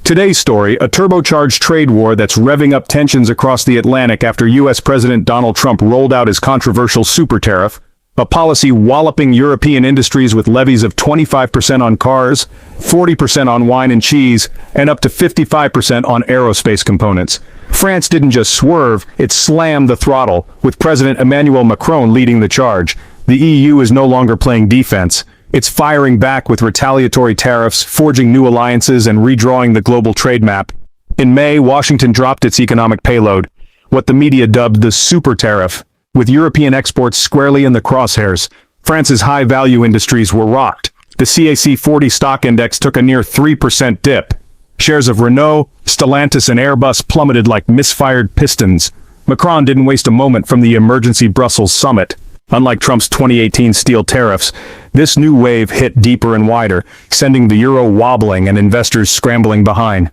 Today's story, a turbocharged trade war that's revving up tensions across the Atlantic after U.S. President Donald Trump rolled out his controversial super tariff, a policy walloping European industries with levies of 25% on cars, 40% on wine and cheese, and up to 55% on aerospace components. France didn't just swerve, it slammed the throttle, with President Emmanuel Macron leading the charge. The EU is no longer playing defense. It's firing back with retaliatory tariffs, forging new alliances, and redrawing the global trade map. In May, Washington dropped its economic payload, what the media dubbed the super tariff. With European exports squarely in the crosshairs, France's high-value industries were rocked. The CAC 40 stock index took a near 3% dip. Shares of Renault, Stellantis, and Airbus plummeted like misfired pistons. Macron didn't waste a moment from the emergency Brussels summit. Unlike Trump's 2018 steel tariffs, this new wave hit deeper and wider, sending the euro wobbling and investors scrambling behind.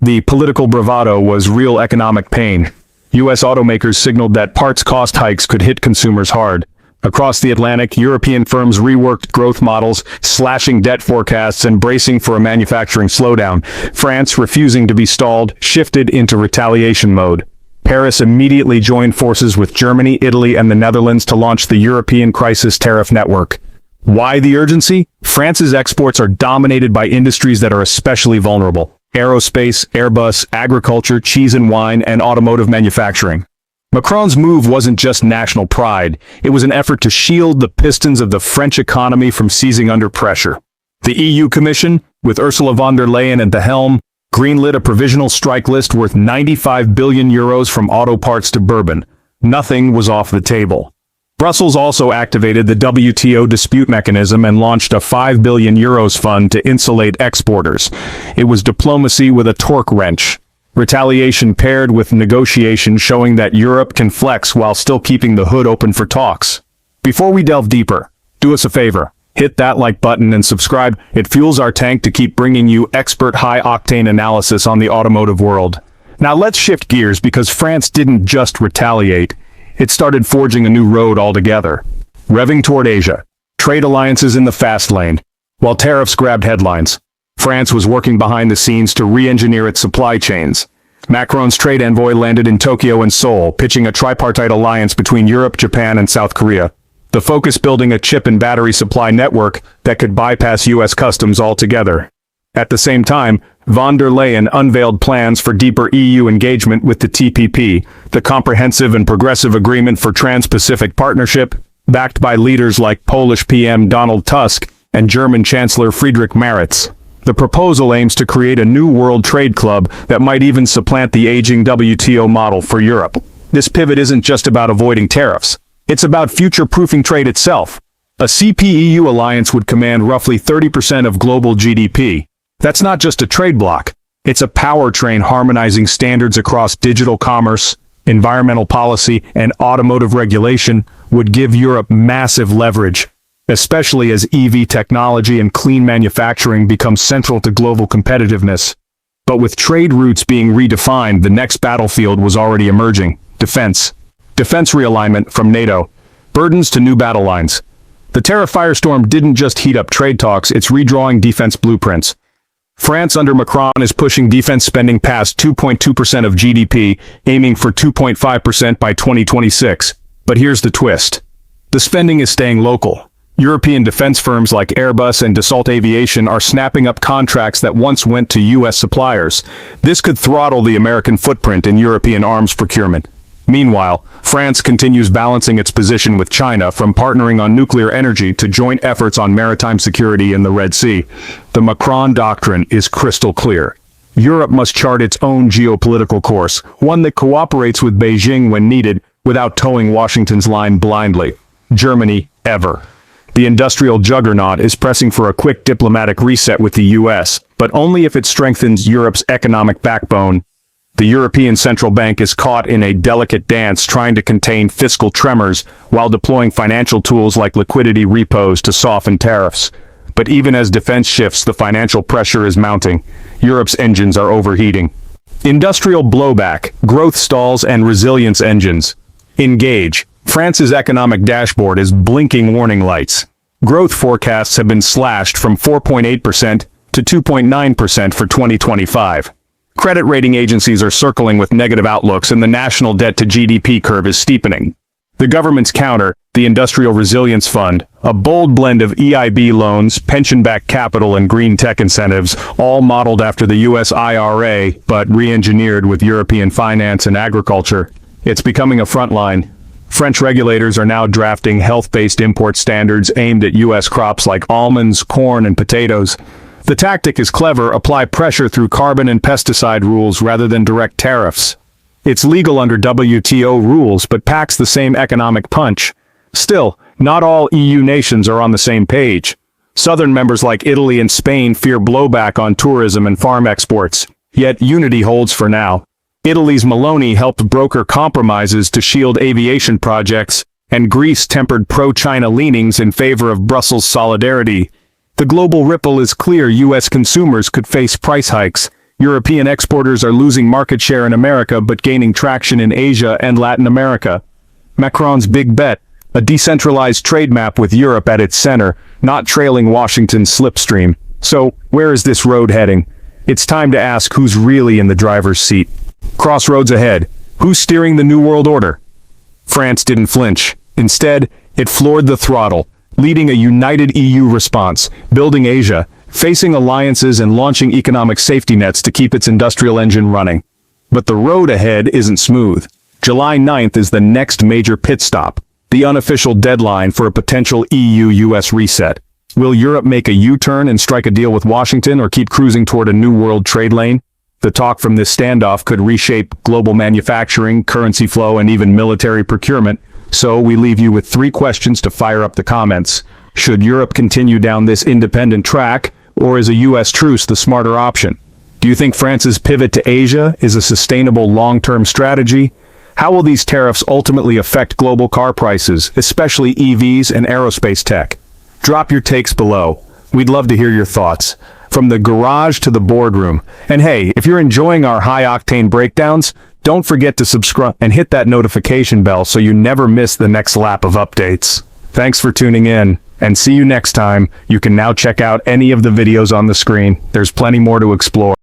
The political bravado was real economic pain. U.S. automakers signaled that parts cost hikes could hit consumers hard. Across the Atlantic, European firms reworked growth models, slashing debt forecasts and bracing for a manufacturing slowdown. France, refusing to be stalled, shifted into retaliation mode. Paris immediately joined forces with Germany, Italy, and the Netherlands to launch the European Crisis Tariff Network. Why the urgency? France's exports are dominated by industries that are especially vulnerable: aerospace, Airbus, agriculture, cheese and wine, and automotive manufacturing. Macron's move wasn't just national pride, it was an effort to shield the pistons of the French economy from seizing under pressure. The EU Commission, with Ursula von der Leyen at the helm, greenlit a provisional strike list worth 95 billion euros from auto parts to bourbon. Nothing was off the table. Brussels also activated the WTO dispute mechanism and launched a 5 billion euros fund to insulate exporters. It was diplomacy with a torque wrench. Retaliation paired with negotiation, showing that Europe can flex while still keeping the hood open for talks. Before we delve deeper, do us a favor. Hit that like button and subscribe. It fuels our tank to keep bringing you expert high-octane analysis on the automotive world. Now let's shift gears, because France didn't just retaliate. It started forging a new road altogether. Revving toward Asia. Trade alliances in the fast lane. While tariffs grabbed headlines, France was working behind the scenes to re-engineer its supply chains. Macron's trade envoy landed in Tokyo and Seoul, pitching a tripartite alliance between Europe, Japan, and South Korea. The focus building a chip and battery supply network that could bypass U.S. customs altogether. At the same time, von der Leyen unveiled plans for deeper EU engagement with the TPP, the Comprehensive and Progressive Agreement for Trans-Pacific Partnership, backed by leaders like Polish PM Donald Tusk and German Chancellor Friedrich Merz. The proposal aims to create a new world trade club that might even supplant the aging WTO model for Europe. This pivot isn't just about avoiding tariffs. It's about future-proofing trade itself. A CPEU alliance would command roughly 30% of global GDP. That's not just a trade bloc. It's a powertrain harmonizing standards across digital commerce, environmental policy, and automotive regulation would give Europe massive leverage, especially as EV technology and clean manufacturing become central to global competitiveness. But with trade routes being redefined, the next battlefield was already emerging: defense. Defense realignment from NATO. Burdens to new battle lines. The tariff firestorm didn't just heat up trade talks, it's redrawing defense blueprints. France under Macron is pushing defense spending past 2.2% of GDP, aiming for 2.5% by 2026. But here's the twist. The spending is staying local. European defense firms like Airbus and Dassault Aviation are snapping up contracts that once went to U.S. suppliers. This could throttle the American footprint in European arms procurement. Meanwhile, France continues balancing its position with China, from partnering on nuclear energy to joint efforts on maritime security in the Red Sea. The Macron doctrine is crystal clear. Europe must chart its own geopolitical course, one that cooperates with Beijing when needed, without towing Washington's line blindly. Germany, ever. The industrial juggernaut is pressing for a quick diplomatic reset with the U.S., but only if it strengthens Europe's economic backbone. The European Central Bank is caught in a delicate dance trying to contain fiscal tremors while deploying financial tools like liquidity repos to soften tariffs. But even as defense shifts, the financial pressure is mounting. Europe's engines are overheating. Industrial blowback, growth stalls, and resilience engines. Engage. France's economic dashboard is blinking warning lights. Growth forecasts have been slashed from 4.8% to 2.9% for 2025. Credit rating agencies are circling with negative outlooks and the national debt to GDP curve is steepening. The government's counter, the Industrial Resilience Fund, a bold blend of EIB loans, pension-backed capital and green tech incentives, all modeled after the US IRA, but re-engineered with European finance and agriculture. It's becoming a frontline. French regulators are now drafting health-based import standards aimed at US crops like almonds, corn, and potatoes. The tactic is clever: apply pressure through carbon and pesticide rules rather than direct tariffs. It's legal under WTO rules but packs the same economic punch. Still, not all EU nations are on the same page. Southern members like Italy and Spain fear blowback on tourism and farm exports, yet unity holds for now. Italy's Meloni helped broker compromises to shield aviation projects, and Greece tempered pro-China leanings in favor of Brussels solidarity. The global ripple is clear: US consumers could face price hikes. European exporters are losing market share in America but gaining traction in Asia and Latin America. Macron's big bet: a decentralized trade map with Europe at its center, not trailing Washington's slipstream. So, where is this road heading? It's time to ask who's really in the driver's seat. Crossroads ahead. Who's steering the New World Order? France didn't flinch. Instead, it floored the throttle, leading a united EU response, building Asia, facing alliances and launching economic safety nets to keep its industrial engine running. But the road ahead isn't smooth. July 9th is the next major pit stop, the unofficial deadline for a potential EU-US reset. Will Europe make a U-turn and strike a deal with Washington, or keep cruising toward a new world trade lane? The talk from this standoff could reshape global manufacturing, currency flow, and even military procurement. So we leave you with 3 questions to fire up the comments. Should Europe continue down this independent track, or is a US truce the smarter option? Do you think France's pivot to Asia is a sustainable long-term strategy? How will these tariffs ultimately affect global car prices, especially EVs and aerospace tech? Drop your takes below. We'd love to hear your thoughts. From the garage to the boardroom. And hey, if you're enjoying our high-octane breakdowns, don't forget to subscribe and hit that notification bell so you never miss the next lap of updates. Thanks for tuning in, and see you next time. You can now check out any of the videos on the screen. There's plenty more to explore.